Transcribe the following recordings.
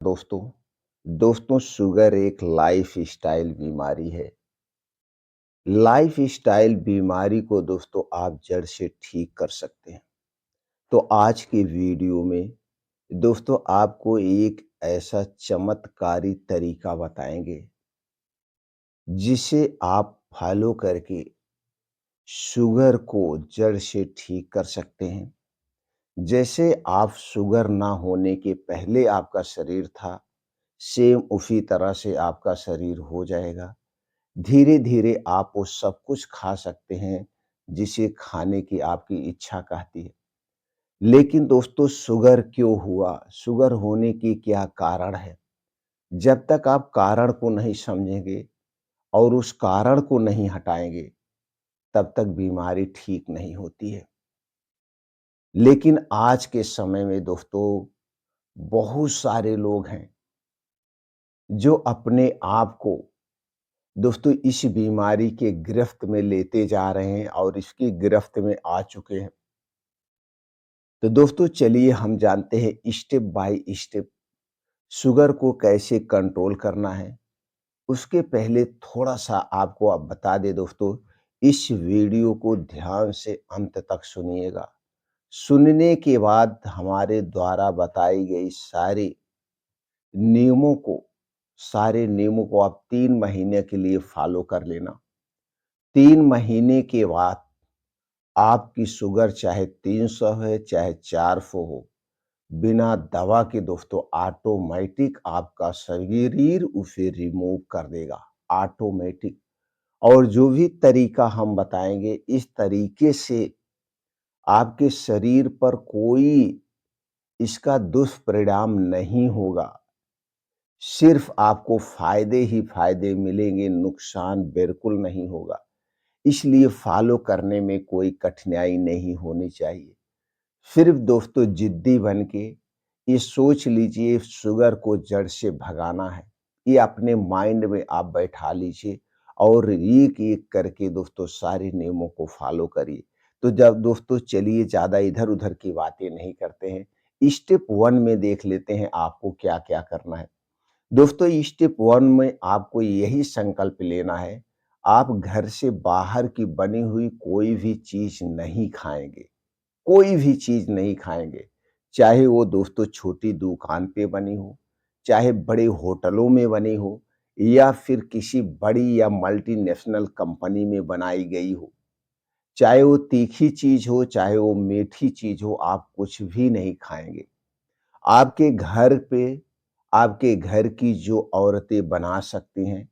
दोस्तों दोस्तों शुगर एक लाइफ स्टाइल बीमारी है। लाइफ स्टाइल बीमारी को दोस्तों आप जड़ से ठीक कर सकते हैं। तो आज की वीडियो में दोस्तों आपको एक ऐसा चमत्कारी तरीका बताएंगे जिसे आप फॉलो करके शुगर को जड़ से ठीक कर सकते हैं। जैसे आप शुगर ना होने के पहले आपका शरीर था, सेम उसी तरह से आपका शरीर हो जाएगा। धीरे-धीरे आप वो सब कुछ खा सकते हैं, जिसे खाने की आपकी इच्छा कहती है। लेकिन दोस्तों शुगर क्यों हुआ? शुगर होने की क्या कारण है? जब तक आप कारण को नहीं समझेंगे और उस कारण को नहीं हटाएँगे, तब तक बीमारी ठीक नहीं होती है। लेकिन आज के समय में दोस्तों बहुत सारे लोग हैं, जो अपने आप को दोस्तों इस बीमारी के गिरफ्त में लेते जा रहे हैं और इसकी गिरफ्त में आ चुके हैं। तो दोस्तों चलिए हम जानते हैं स्टेप बाय स्टेप शुगर को कैसे कंट्रोल करना है। उसके पहले थोड़ा-सा आपको अब बता दें दोस्तों, इस वीडियो को ध्यान से अंत तक सुनिएगा। सुनने के बाद हमारे द्वारा बताई गई नियमों को सारे नियमों को आप 3 महीने के लिए फॉलो कर लेना। 3 महीने के बाद आपकी शुगर चाहे 300 है, चाहे 400 हो, बिना दवा के दोस्तों ऑटोमेटिक आपका शरीर उसे रिमूव कर देगा, ऑटोमेटिक। और जो भी तरीका हम बताएँगे, इस तरीके से आपके शरीर पर कोई इसका दुष्परिणाम नहीं होगा। सिर्फ़ आपको फ़ायदे ही फ़ायदे मिलेंगे, नुकसान बिल्कुल नहीं होगा। इसलिए फ़ॉलो करने में कोई कठिनाई नहीं होनी चाहिए। सिर्फ दोस्तों जिद्दी बन के ये सोच लीजिए शुगर को जड़ से भगाना है। ये अपने माइंड में आप बैठा लीजिए और एक-एक करके दोस्तों सारे नियमों को फ़ॉलो करिए। तो जब दोस्तों चलिए ज़्यादा इधर-उधर की बातें नहीं करते हैं। स्टेप 1 में देख लेते हैं आपको क्या-क्या करना है। दोस्तों स्टेप 1 में आपको यही संकल्प लेना है, आप घर से बाहर की बनी हुई कोई भी चीज़ नहीं खाएँगे। कोई भी चीज़ नहीं खाएँगे। चाहे वो दोस्तों छोटी दुकान पे बनी हो, चाहे बड़े होटलों में बनी हो या फिर किसी बड़ी या मल्टीनेशनल कंपनी में बनाई गई हो। चाहे वो तीखी चीज़ हो, चाहे वो मीठी चीज़ हो, आप कुछ भी नहीं खाएँगे। आपके घर पे आपके घर की जो औरतें बना सकती हैं,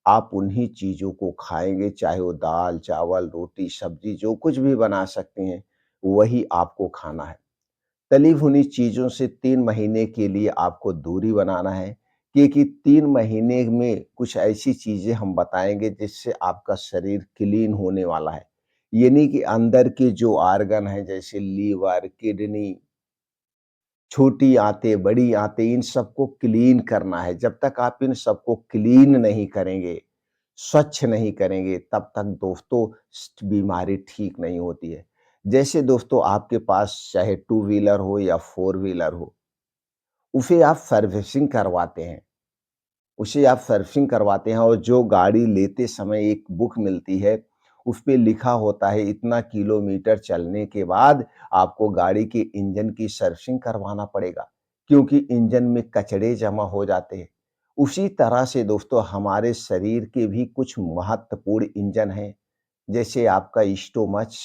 आप उन्हीं चीज़ों को खाएँगे, चाहे वो दाल, चावल, रोटी, सब्ज़ी जो कुछ भी बना सकती हैं, वही आपको खाना है। तली भुनी चीज़ों से 3 महीने के लिए आपको दूरी बनाना है, क्योंकि 3 महीने में कुछ ऐसी चीज़ें हम बताएँगे जिससे आपका शरीर क्लीन होने वाला है। यानी कि अंदर के जो ऑर्गन हैं जैसे लीवर, किडनी, छोटी आंतें, बड़ी आंतें इन सबको क्लीन करना है। जब तक आप इन सबको क्लीन नहीं करेंगे, स्वच्छ नहीं करेंगे, तब तक दोस्तों बीमारी ठीक नहीं होती है। जैसे दोस्तों आपके पास चाहे टू व्हीलर हो या फोर व्हीलर हो, उसे आप सर्विसिंग करवाते हैं। उसे आप सर्विसिंग करवाते हैं और जो गाड़ी लेते समय एक बुक मिलती है, उसपे लिखा होता है इतना किलोमीटर चलने के बाद आपको गाड़ी के इंजन की सर्विसिंग करवाना पड़ेगा, क्योंकि इंजन में कचरे जमा हो जाते हैं। उसी तरह से दोस्तों हमारे शरीर के भी कुछ महत्वपूर्ण इंजन हैं, जैसे आपका स्टोमच,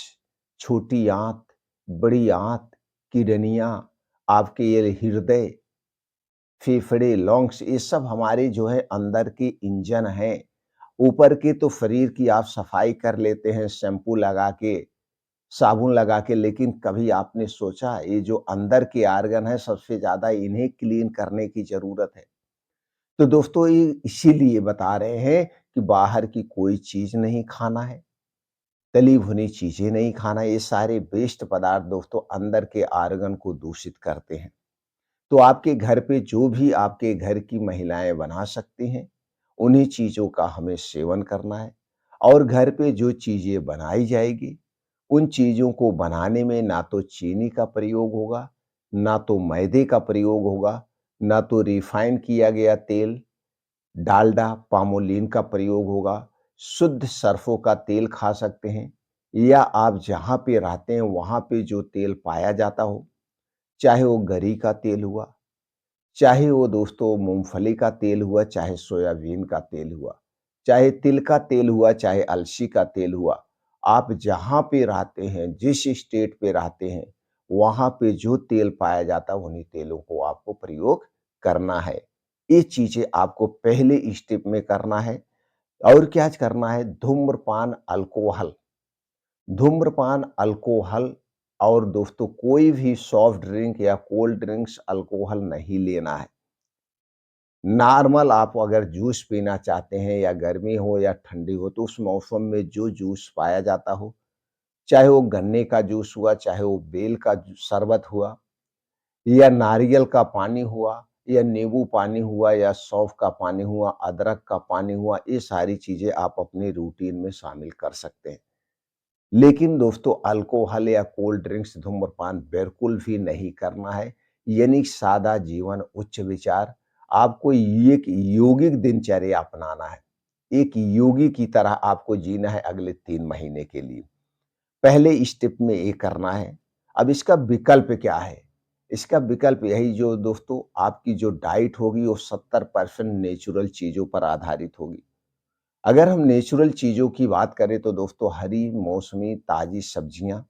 छोटी आँत, बड़ी आँत, किडनियाँ, आपके ये हृदय, फेफड़े, लंग्स ये सब हमारे जो है अंदर के इंजन हैं। ऊपर के तो शरीर की आप सफाई कर लेते हैं शैम्पू लगा के, साबुन लगा के, लेकिन कभी आपने सोचा ये जो अंदर के ऑर्गन हैं सबसे ज़्यादा इन्हें क्लीन करने की ज़रूरत है। तो दोस्तों ये इसीलिए बता रहे हैं कि बाहर की कोई चीज़ नहीं खाना है, तली भुनी चीज़ें नहीं खाना है, ये सारे वेस्ट पदार्थ दोस्तों अंदर के ऑर्गन को दूषित करते हैं। तो आपके घर पे जो भी आपके घर की महिलाएँ बना सकती हैं, उन्हीं चीज़ों का हमें सेवन करना है। और घर पे जो चीज़ें बनाई जाएगी, उन चीज़ों को बनाने में ना तो चीनी का प्रयोग होगा, ना तो मैदे का प्रयोग होगा, ना तो रिफाइन किया गया तेल, डालडा, पामोलिन का प्रयोग होगा। शुद्ध सरसों का तेल खा सकते हैं या आप जहाँ पे रहते हैं वहाँ पे जो तेल पाया जाता हो, चाहे वो गरी का तेल हुआ, चाहे वो दोस्तों मूँगफली का तेल हुआ, चाहे सोयाबीन का तेल हुआ, चाहे तिल का तेल हुआ, चाहे अलसी का तेल हुआ। आप जहाँ पे रहते हैं, जिस स्टेट पे रहते हैं, वहाँ पे जो तेल पाया जाता है, उन्हीं तेलों को आपको प्रयोग करना है। ये चीज़ें आपको पहले स्टेप में करना है। और क्या करना है? धूम्रपान, अल्कोहल और दोस्तों कोई भी सॉफ्ट ड्रिंक या कोल्ड ड्रिंक्स अल्कोहल नहीं लेना है। नॉर्मल आप अगर जूस पीना चाहते हैं या गर्मी हो या ठंडी हो तो उस मौसम में जो जूस पाया जाता हो, चाहे वो गन्ने का जूस हुआ, चाहे वो बेल का शरबत हुआ या नारियल का पानी हुआ या नींबू पानी हुआ या सौंफ का पानी हुआ, अदरक का पानी हुआ, ये सारी चीज़ें आप अपने रूटीन में शामिल कर सकते हैं। लेकिन दोस्तों अल्कोहल या कोल्ड ड्रिंक्स धूम्रपान बिल्कुल भी नहीं करना है, यानी सादा जीवन उच्च विचार। आपको एक यौगिक दिनचर्या अपनाना है। एक योगी की तरह आपको जीना है अगले 3 महीने के लिए। पहले स्टेप में ये करना है। अब इसका विकल्प क्या है? इसका विकल्प यही जो दोस्तों आपकी जो डाइट होगी वो 70% नेचुरल चीज़ों पर आधारित होगी। अगर हम नेचुरल चीज़ों की बात करें तो दोस्तों हरी मौसमी ताज़ी सब्जियाँ,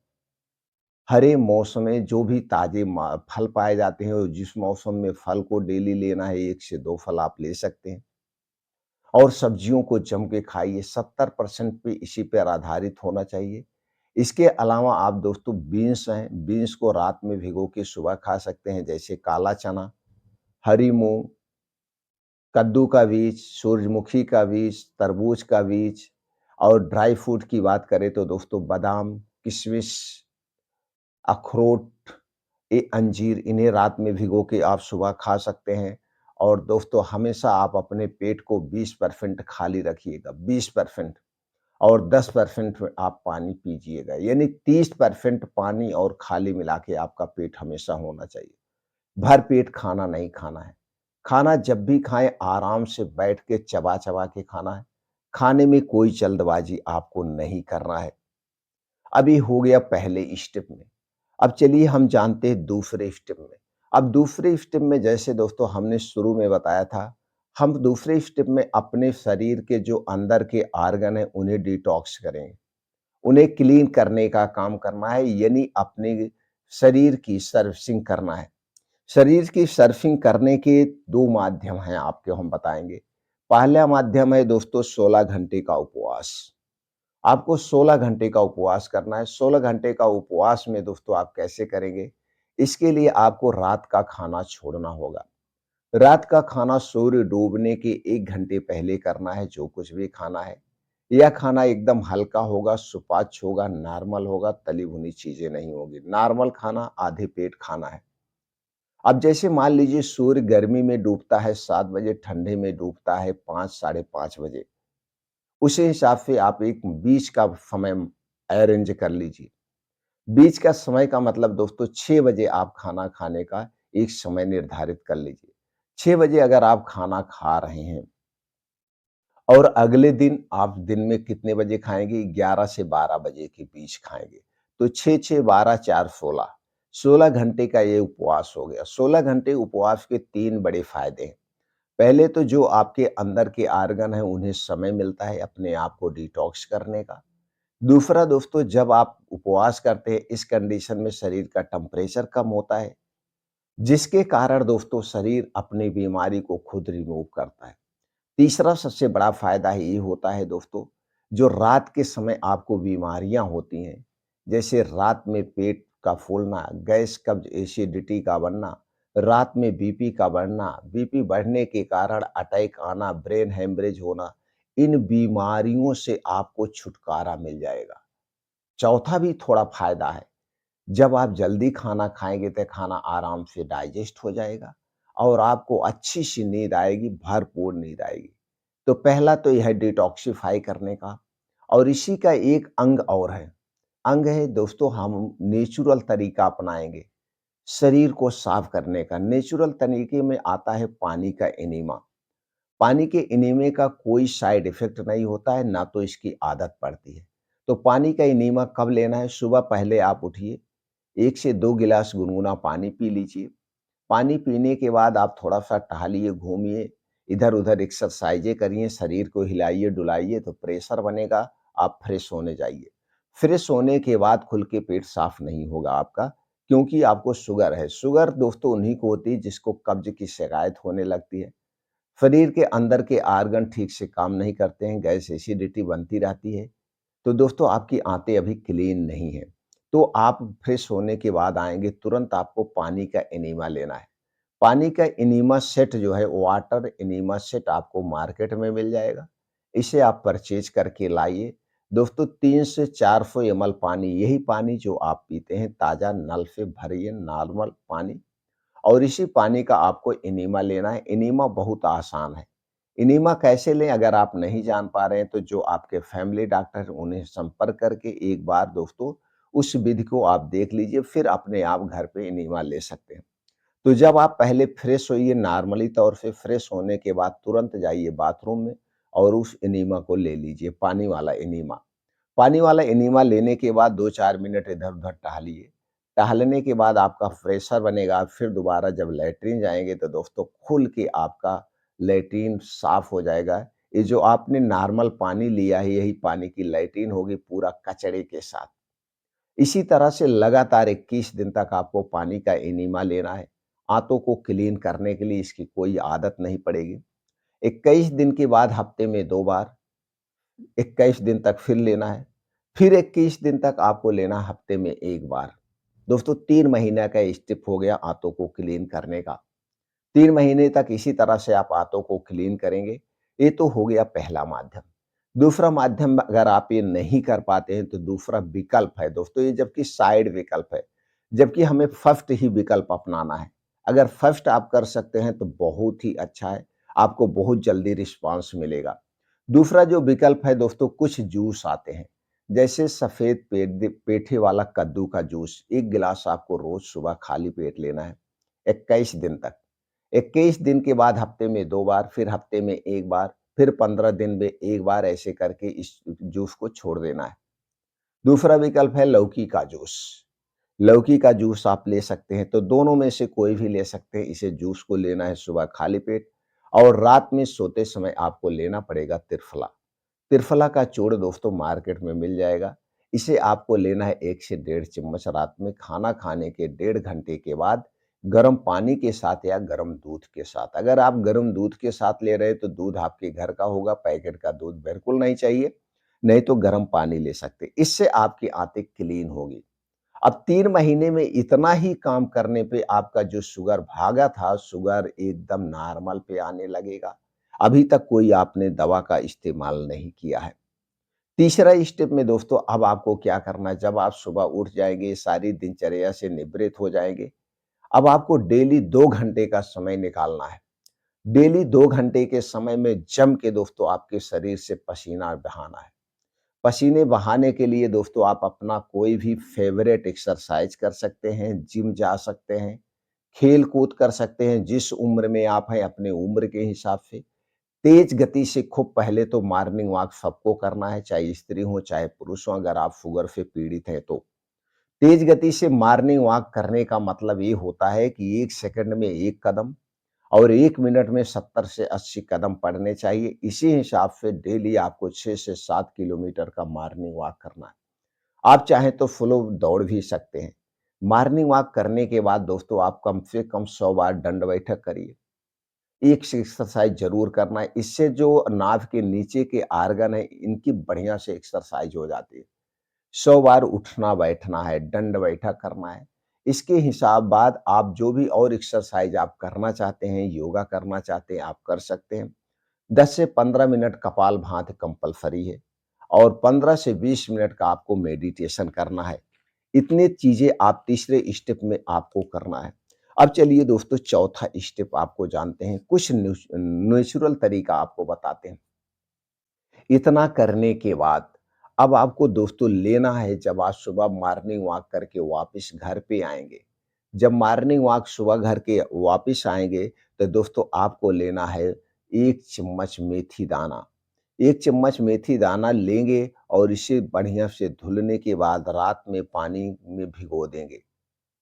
हरे मौसम में जो भी ताज़े फल पाए जाते हैं और जिस मौसम में फल को डेली लेना है 1 से 2 फल आप ले सकते हैं और सब्जियों को जम के खाइए। 70% पे इसी पर आधारित होना चाहिए। इसके अलावा आप दोस्तों बीन्स हैं, बीन्स को रात में भिगो के सुबह खा सकते हैं जैसे काला चना, हरी मूँग, कद्दू का बीज, सूरजमुखी का बीज, तरबूज का बीज और ड्राई फ्रूट की बात करें तो दोस्तों बादाम, किशमिश, अखरोट, ये अंजीर इन्हें रात में भिगो के आप सुबह खा सकते हैं। और दोस्तों हमेशा आप अपने पेट को 20% खाली रखिएगा, 20% और 10% आप पानी पीजिएगा, यानी 30% पानी और खाली मिला के आपका पेट हमेशा होना चाहिए। भर पेट खाना नहीं खाना है। खाना जब भी खाएँ आराम से बैठ के चबा-चबा के खाना है। खाने में कोई जल्दबाज़ी आपको नहीं करना है। अब ये हो गया पहले स्टेप में। अब चलिए हम जानते हैं दूसरे स्टेप में। अब दूसरे स्टेप में जैसे दोस्तों हमने शुरू में बताया था, हम दूसरे स्टेप में अपने शरीर के जो अंदर के ऑर्गन हैं उन्हें डिटॉक्स करेंगे। उन्हें क्लीन करने का काम करना है, यानी अपने शरीर की सर्विसिंग करना है। शरीर की सर्फिंग करने के 2 माध्यम हैं आपको हम बताएँगे। पहला माध्यम है दोस्तों 16 घंटे का उपवास। आपको 16 घंटे का उपवास करना है। 16 घंटे का उपवास में दोस्तों आप कैसे करेंगे? इसके लिए आपको रात का खाना छोड़ना होगा। रात का खाना सूर्य डूबने के 1 घंटे पहले करना है, जो कुछ भी खाना है। यह खाना एकदम हल्का होगा, सुपाच्य होगा, नॉर्मल होगा, तली-भुनी चीज़ें नहीं होगी। नॉर्मल खाना आधे पेट खाना है। अब जैसे मान लीजिए सूर्य गर्मी में डूबता है 7 बजे, ठंडे में डूबता है 5 साढ़े 5 बजे। उसी हिसाब से आप एक बीच का समय अरेंज कर लीजिए। बीच का समय का मतलब दोस्तों 6 बजे आप खाना खाने का एक समय निर्धारित कर लीजिए। 6 बजे अगर आप खाना खा रहे हैं और अगले दिन आप दिन में कितने बजे खाएँगे? 11 से 12 बजे के बीच खाएँगे। तो 6-6 12 4 16, 16 घंटे का ये उपवास हो गया। 16 घंटे उपवास के 3 बड़े फ़ायदे हैं। पहले तो जो आपके अंदर के ऑर्गन हैं उन्हें समय मिलता है अपने आप को डिटॉक्स करने का। दूसरा दोस्तों जब आप उपवास करते हैं इस कंडीशन में शरीर का टेम्परेचर कम होता है, जिसके कारण दोस्तों शरीर अपनी बीमारी को खुद रिमूव करता है। तीसरा सबसे बड़ा फ़ायदा ये होता है दोस्तों, जो रात के समय आपको बीमारियाँ होती हैं, जैसे रात में पेट का फूलना, गैस, कब्ज़, एसिडिटी का बनना, रात में बीपी का बढ़ना, बीपी बढ़ने के कारण अटैक आना, ब्रेन हेमरेज होना, इन बीमारियों से आपको छुटकारा मिल जाएगा। चौथा भी थोड़ा फ़ायदा है, जब आप जल्दी खाना खाएँगे तो खाना आराम से डाइजेस्ट हो जाएगा और आपको अच्छी-सी नींद आएगी, भरपूर नींद आएगी। तो पहला तो यह है डिटॉक्सिफ़ाई करने का और इसी का एक अंग और है। अंग है दोस्तों हम नेचुरल तरीका अपनाएँगे। शरीर को साफ करने का नेचुरल तरीके में आता है पानी का एनीमा। पानी के एनीमे का कोई साइड इफ़ेक्ट नहीं होता है, ना तो इसकी आदत पड़ती है। तो पानी का एनीमा कब लेना है? सुबह पहले आप उठिए, 1 से 2 गिलास गुनगुना पानी पी लीजिए। पानी पीने के बाद आप थोड़ा-सा टहलिए, घूमिए, इधर-उधर एक्सरसाइज़ें करिए, शरीर को हिलाइए-डुलाइए तो प्रेशर बनेगा, आप फ्रेश होने जाइए। फ्रेश होने के बाद खुल के पेट साफ नहीं होगा आपका, क्योंकि आपको शुगर है। शुगर दोस्तों उन्हीं को होती है जिसको कब्ज़ की शिकायत होने लगती है। शरीर के अंदर के आर्गन ठीक से काम नहीं करते हैं, गैस एसिडिटी बनती रहती है। तो दोस्तों आपकी आंतें अभी क्लीन नहीं है। तो आप फ्रेश होने के बाद आएँगे, तुरंत आपको पानी का एनीमा लेना है। पानी का एनीमा सेट जो है, वाटर एनीमा सेट आपको मार्केट में मिल जाएगा। इसे आप परचेज़ करके लाइए। दोस्तों 3 से 400 एमएल पानी, यही पानी जो आप पीते हैं, ताज़ा नल से भरिए नॉर्मल पानी, और इसी पानी का आपको एनीमा लेना है। एनीमा बहुत आसान है। एनीमा कैसे लें? अगर आप नहीं जान पा रहे हैं तो जो आपके फैमिली डॉक्टर हैं उन्हें संपर्क करके एक बार दोस्तों उस विधि को आप देख लीजिए, फिर अपने आप घर पे एनीमा ले सकते हैं। तो जब आप पहले फ्रेश होइए, नॉर्मली तौर से फ्रेश होने के बाद तुरंत जाइए बाथरूम में और उस एनीमा को ले लीजिए, पानी वाला एनीमा। पानी वाला एनीमा लेने के बाद 2-4 मिनट इधर-उधर टहलिए। टहलने के बाद आपका प्रेशर बनेगा, फिर दोबारा जब लैट्रिन जाएँगे तो दोस्तों खुल के आपका लैट्रिन साफ हो जाएगा। ये जो आपने नॉर्मल पानी लिया है, यही पानी की लैट्रिन होगी पूरा कचड़े के साथ। इसी तरह से लगातार 21 दिन तक आपको पानी का एनीमा लेना है। आंतों को क्लीन करने के लिए इसकी कोई आदत नहीं पड़ेगी। 21 दिन के बाद हफ्ते में 2 बार, 21 दिन तक फिर लेना है। फिर 21 दिन तक आपको लेना है हफ्ते में 1 बार। दोस्तों 3 महीने का स्टेप हो गया आंतों को क्लीन करने का। 3 महीने तक इसी तरह से आप आंतों को क्लीन करेंगे। ये तो हो गया पहला माध्यम। दूसरा माध्यम अगर आप ये नहीं कर पाते हैं तो दूसरा विकल्प है दोस्तों, ये जबकि साइड विकल्प है, जबकि हमें फर्स्ट ही विकल्प अपनाना है। अगर फर्स्ट आप कर सकते हैं तो बहुत ही अच्छा है, आपको बहुत जल्दी रिस्पॉन्स मिलेगा। दूसरा जो विकल्प है दोस्तों, कुछ जूस आते हैं, जैसे सफ़ेद पेठे वाला कद्दू का जूस, 1 गिलास आपको रोज़ सुबह खाली पेट लेना है, 21 दिन तक। 21 दिन के बाद हफ्ते में 2 बार, फिर हफ्ते में 1 बार, फिर 15 दिन में 1 बार, ऐसे करके इस जूस को छोड़ देना है। दूसरा विकल्प है लौकी का जूस। लौकी का जूस आप ले सकते हैं, तो दोनों में से कोई भी ले सकते हैं। इसे जूस को लेना है सुबह खाली पेट, और रात में सोते समय आपको लेना पड़ेगा त्रिफला। त्रिफला का चूर्ण दोस्तों मार्केट में मिल जाएगा। इसे आपको लेना है 1 से डेढ़ चम्मच रात में खाना खाने के डेढ़ घंटे के बाद, गर्म पानी के साथ या गर्म दूध के साथ। अगर आप गर्म दूध के साथ ले रहे हैं तो दूध आपके घर का होगा, पैकेट का दूध बिल्कुल नहीं चाहिए, नहीं तो गर्म पानी ले सकते। इससे आपकी आंतें क्लीन होगी। अब 3 महीने में इतना ही काम करने पे आपका जो शुगर भागा था, शुगर एकदम नॉर्मल पे आने लगेगा। अभी तक कोई आपने दवा का इस्तेमाल नहीं किया है। तीसरा स्टेप में दोस्तों अब आपको क्या करना है, जब आप सुबह उठ जाएँगे, सारी दिनचर्या से निवृत्त हो जाएँगे, अब आपको डेली 2 घंटे का समय निकालना है। डेली 2 घंटे के समय में जम के दोस्तों आपके शरीर से पसीना बहाना है। पसीने बहाने के लिए दोस्तों आप अपना कोई भी फ़ेवरेट एक्सरसाइज़ कर सकते हैं, जिम जा सकते हैं, खेल-कूद कर सकते हैं, जिस उम्र में आप हैं अपने उम्र के हिसाब से। तेज़ गति से खूब पहले तो मॉर्निंग वॉक सबको करना है, चाहे स्त्री हो, चाहे पुरुष हो, अगर आप शुगर से पीड़ित हैं तो। तेज़ गति से मॉर्निंग वॉक करने का मतलब ये होता है कि 1 सेकंड में 1 कदम और 1 मिनट में 70 से 80 कदम पड़ने चाहिए। इसी हिसाब से डेली आपको 6 से 7 किलोमीटर का मॉर्निंग वॉक करना है। आप चाहें तो फ्लो दौड़ भी सकते हैं। मॉर्निंग वॉक करने के बाद दोस्तों आप कम से कम 100 बार दंड बैठक करिए। एक से एक्सरसाइज ज़रूर करना है। इससे जो नाभ के नीचे के आर्गन है, इनकी बढ़िया से एक्सरसाइज हो जाती है। 100 बार उठना-बैठना है, दंड-बैठक करना है। इसके हिसाब बाद आप जो भी और एक्सरसाइज आप करना चाहते हैं, योगा करना चाहते हैं, आप कर सकते हैं। 10 से 15 मिनट कपालभाति कंपल्सरी है, और 15 से 20 मिनट का आपको मेडिटेशन करना है। इतनी चीज़ें आप तीसरे स्टेप में आपको करना है। अब चलिए दोस्तों चौथा स्टेप आपको जानते हैं, कुछ नेचुरल तरीका आपको बताते हैं। इतना करने के बाद अब आपको दोस्तों लेना है, जब आप सुबह मॉर्निंग वॉक करके वापस घर पे आएँगे, जब मॉर्निंग वॉक सुबह घर के वापिस आएँगे, तो दोस्तों आपको लेना है 1 चम्मच मेथी दाना। 1 चम्मच मेथी दाना लेंगे और इसे बढ़िया से धुलने के बाद रात में पानी में भिगो देंगे।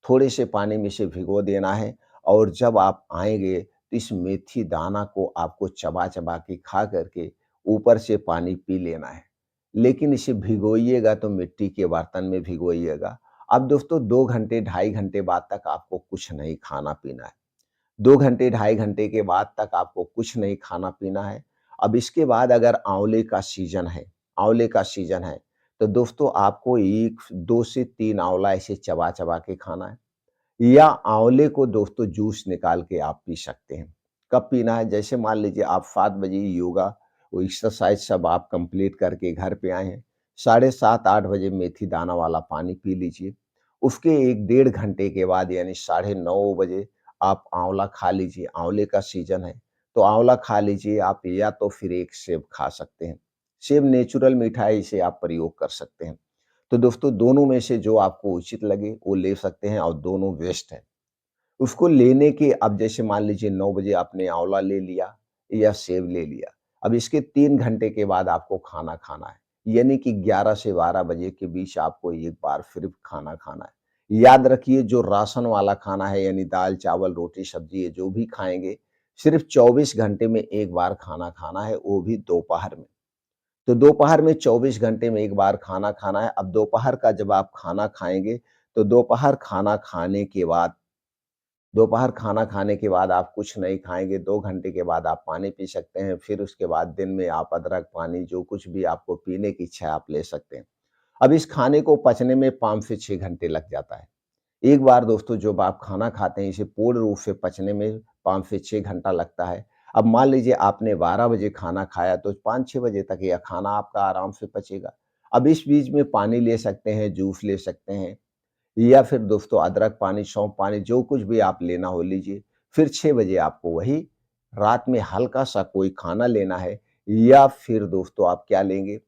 थोड़े से पानी में इसे भिगो देना है और जब आप आएँगे, तो इस मेथी दाना को आपको चबा-चबा के खा करके ऊपर से पानी पी लेना है। लेकिन इसे भिगोइएगा तो मिट्टी के बर्तन में भिगोइएगा। अब दोस्तों 2 घंटे, ढाई घंटे बाद तक आपको कुछ नहीं खाना-पीना है। 2 घंटे, ढाई घंटे के बाद तक आपको कुछ नहीं खाना-पीना है। अब इसके बाद अगर आँवले का सीज़न है, तो दोस्तों आपको 2 से 3 आँवला ऐसे चबा-चबा के खाना है। या आंवले को दोस्तों जूस निकाल के आप पी सकते हैं। कब पीना है? जैसे मान लीजिए आप 7 बजे योगा वो एक्सरसाइज सब आप कंप्लीट करके घर पे आए हैं, साढ़े 7-8 बजे मेथी दाना वाला पानी पी लीजिए। उसके 1 डेढ़ घंटे के बाद यानी साढ़े 9 बजे आप आंवला खा लीजिए, आंवले का सीज़न है, तो आंवला खा लीजिए आप या तो फिर 1 सेब खा सकते हैं। सेब नेचुरल मीठा है, इसे आप प्रयोग कर सकते हैं। तो दोस्तों दोनों में से जो आपको उचित लगे वो ले सकते हैं और दोनों बेस्ट है। उसको लेने के अब जैसे मान लीजिए 9 बजे आपने आँवला ले लिया या सेब ले लिया। अब इसके 3 घंटे के बाद आपको खाना खाना है। यानी कि 11 से 12 बजे के बीच आपको एक बार फिर खाना खाना है। याद रखिए जो राशन वाला खाना है यानी दाल, चावल, रोटी, सब्ज़ी ये जो भी खाएँगे, सिर्फ़ 24 घंटे में एक बार खाना खाना है, वो भी दोपहर में। तो दोपहर में 24 घंटे में एक बार खाना खाना है। अब दोपहर का जब आप खाना खाएँगे, तो दोपहर खाना खाने के बाद आप कुछ नहीं खाएँगे, 2 घंटे के बाद आप पानी पी सकते हैं। फिर उसके बाद दिन में आप अदरक पानी जो कुछ भी आपको पीने की इच्छा है आप ले सकते हैं। अब इस खाने को पचने में 5 से 6 घंटे लग जाता है। एक बार दोस्तों जब आप खाना खाते हैं इसे पूर्ण रूप से पचने में 5 से 6 घंटा लगता है। अब मान लीजिए आपने 12 बजे खाना खाया तो 5-6 बजे तक यह खाना आपका आराम से पचेगा। अब इस बीच में पानी ले सकते हैं, जूस ले सकते हैं या फिर दोस्तों अदरक पानी, सौंफ पानी जो कुछ भी आप लेना हो लीजिए। फिर 6 बजे आपको वही रात में हल्का-सा कोई खाना लेना है या फिर दोस्तों आप क्या लेंगे,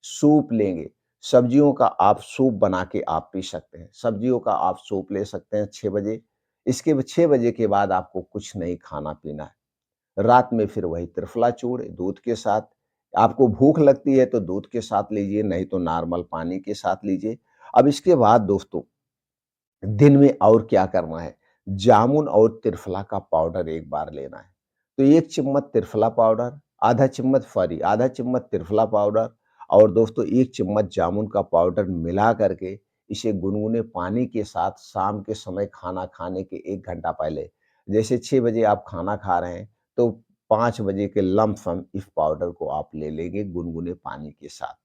सूप लेंगे। सब्जियों का आप सूप बना के आप पी सकते हैं। सब्जियों का आप सूप ले सकते हैं 6 बजे। इसके ब 6 बजे के बाद आपको कुछ नहीं खाना-पीना है। रात में फिर वही त्रिफला चूर्ण दूध के साथ। आपको भूख लगती है तो दूध के साथ लीजिए, नहीं तो नॉर्मल पानी के साथ लीजिए। अब इसके बाद दोस्तों दिन में और क्या करना है, जामुन और त्रिफला का पाउडर एक बार लेना है। तो 1 चम्मच त्रिफला पाउडर, आधा चम्मच त्रिफला पाउडर और दोस्तों 1 चम्मच जामुन का पाउडर मिला करके इसे गुनगुने पानी के साथ शाम के समय खाना खाने के 1 घंटा पहले, जैसे 6 बजे आप खाना खा रहे हैं, तो 5 बजे के लमसम इस पाउडर को आप ले लेंगे गुनगुने पानी के साथ।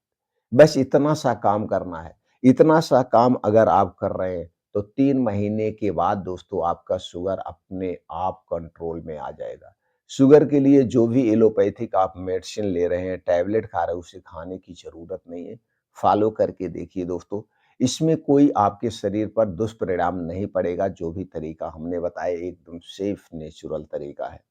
बस इतना सा काम करना है। इतना सा काम अगर आप कर रहे हैं, तो 3 महीने के बाद दोस्तों आपका शुगर अपने आप कंट्रोल में आ जाएगा। शुगर के लिए जो भी एलोपैथिक आप मेडिसिन ले रहे हैं, टैबलेट खा रहे हैं, उसे खाने की ज़रूरत नहीं है। फ़ॉलो करके देखिए दोस्तों, इसमें कोई आपके शरीर पर दुष्परिणाम नहीं पड़ेगा। जो भी तरीका हमने बताया एकदम सेफ नेचुरल तरीका है।